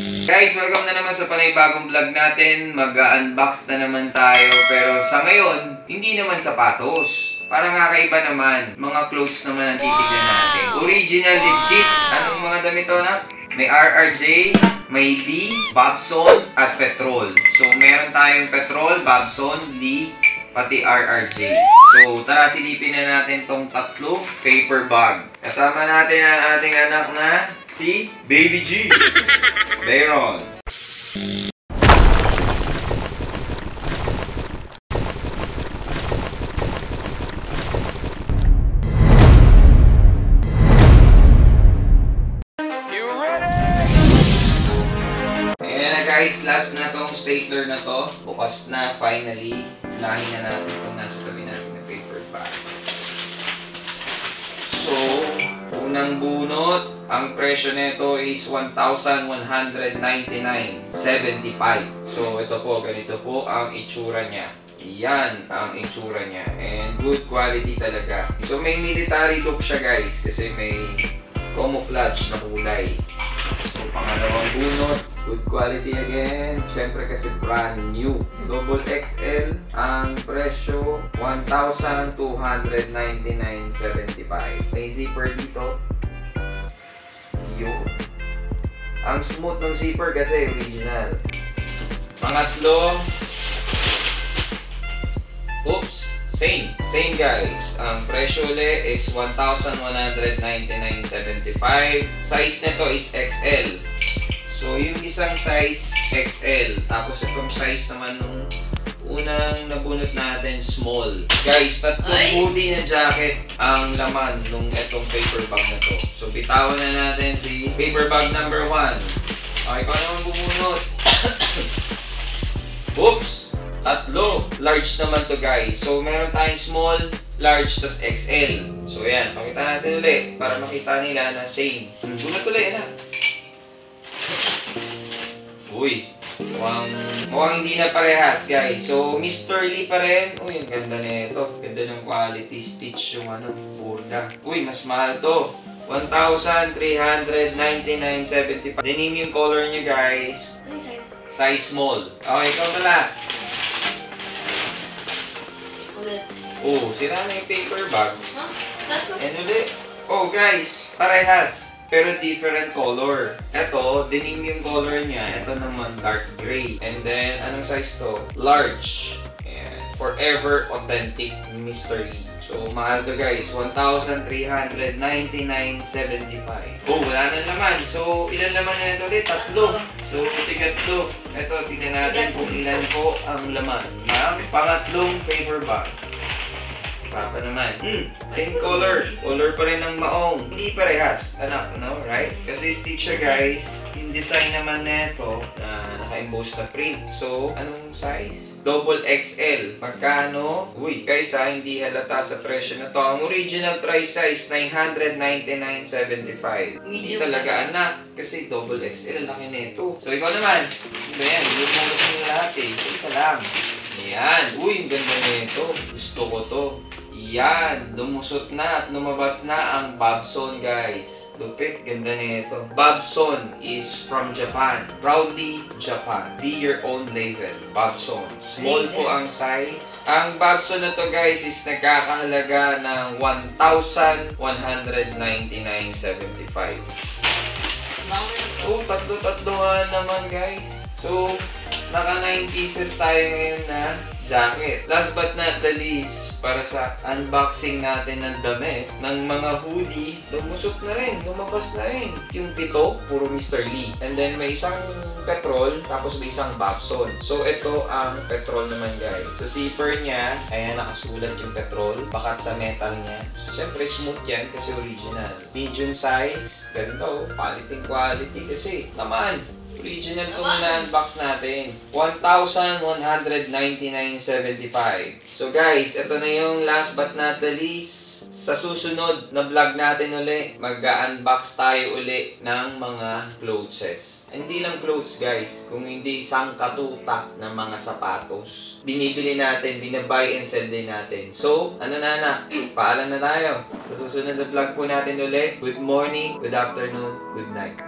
Guys, welcome na naman sa panibagong vlog natin. Mag-unbox na naman tayo. Pero sa ngayon, hindi naman sapatos. Parang kakaiba naman. Mga clothes naman ang titignan natin. Original, legit. Anong mga damit to na? May RRJ, may Lee, Bobson, at Petrol. So, meron tayong Petrol, Bobson, Lee, pati RRJ. So, tara silipin na natin tong tatlong paper bag. Kasama natin ang ating anak na si Baby G. Bayron. Guys, last na tong stapler na to. Bukas na, finally. Lahin na natin kung nasa tabi natin na paper bag. So, unang bunot, ang presyo nito is 1,199.75. So, ito po, ganito po ang itsura niya. Yan ang itsura niya. And good quality talaga. So, may military look siya guys, kasi may camouflage na kulay. So, pangalawang bunot, good quality again. Siyempre kasi brand new. Double XL. Ang presyo, 1,299.75. May zipper dito. Yun. Ang smooth ng zipper kasi original. Pangatlo. Oops. Same guys. Ang presyo ulit is 1,199.75. Size nito is XL. So, yung isang size, XL. Tapos, itong size naman nung unang nabunot natin, small. Guys, tatlong hoodie na jacket ang laman nung itong paper bag na to. So, bitawan na natin si paper bag number 1. Okay, ikaw naman bumunot. Oops! Tatlo. Large naman to guys. So, meron tayong small, large, tas XL. So, yan. Pakita natin ulit para makita nila na same. Bunot ulit, yan na. Uy, mukhang hindi na parehas guys. So, Mr. Lee pa rin. Uy, ang ganda nito. Ganda ng quality stitch yung burda. Uy, mas mahal to. 1,399.75. Denim yung color niya guys. Ano yung size? Size small. Okay, ikaw pala. Ulit. Oh, sira na yung paper bag. Huh? Tatlo? And ulit. Oh guys, parehas. Pero different color. Ito, denim yung color niya. Ito naman, dark gray. And then, anong size to? Large. And forever authentic Mr. Lee. So, mahal to guys. 1,399.75. Oh, wala na naman. So, ilan naman na ito ulit? Tatlo. So, tigatlo. Ito, tingnan natin kung ilan po ang laman ng pangatlong paper bag. Papa naman. Same color. Color pa rin ng maong. Hindi parehas. Anak, no? Right? Kasi stitch siya guys. Yung design naman nito na naka-emboss na print. So, anong size? Double XL. Magkano? Uy, guys hindi halata sa presyo na to. Ang original price size, 999.75. Hindi talaga anak. Kasi double XL, laki nito. So, ikaw naman. Ito yan. Hindi mo gusto lahat eh. Isa lang. Ayan. Uy, ang ganda nito. Gusto ko to. Yan, lumusot na at lumabas na ang Bobson guys. Lupit, ganda nito. Bobson is from Japan. Proudly Japan. Be your own label. Bobson. Small po ang size. Ang Bobson na to guys is nagkakahalaga ng 1,199.75. Oh, tatlo-tatlohan naman guys. So, naka 9 pieces tayo ngayon na jacket. Last but not the least, para sa unboxing natin ng damit, ng mga hoodie, lumusot na rin, lumabas na rin. Yung pito, puro Mr. Lee. And then may isang Petrol, tapos may isang Bobson. So ito ang Petrol naman guys. Sa zipper niya, ayan nakasulat yung Petrol, bakat sa metal niya. So, siyempre smooth yan kasi original. Medium size, ganito, quality kasi naman. Original ito na unbox natin. 1,199.75. So guys, ito na yung last but not the least. Sa susunod na vlog natin uli, mag-unbox tayo uli ng mga clothes. Hindi lang clothes guys, kung hindi isang katutak ng mga sapatos. Binibili natin, binabuy and sell din natin. So, ano na, paalam na tayo. Sa susunod na vlog po natin uli. Good morning, good afternoon, good night.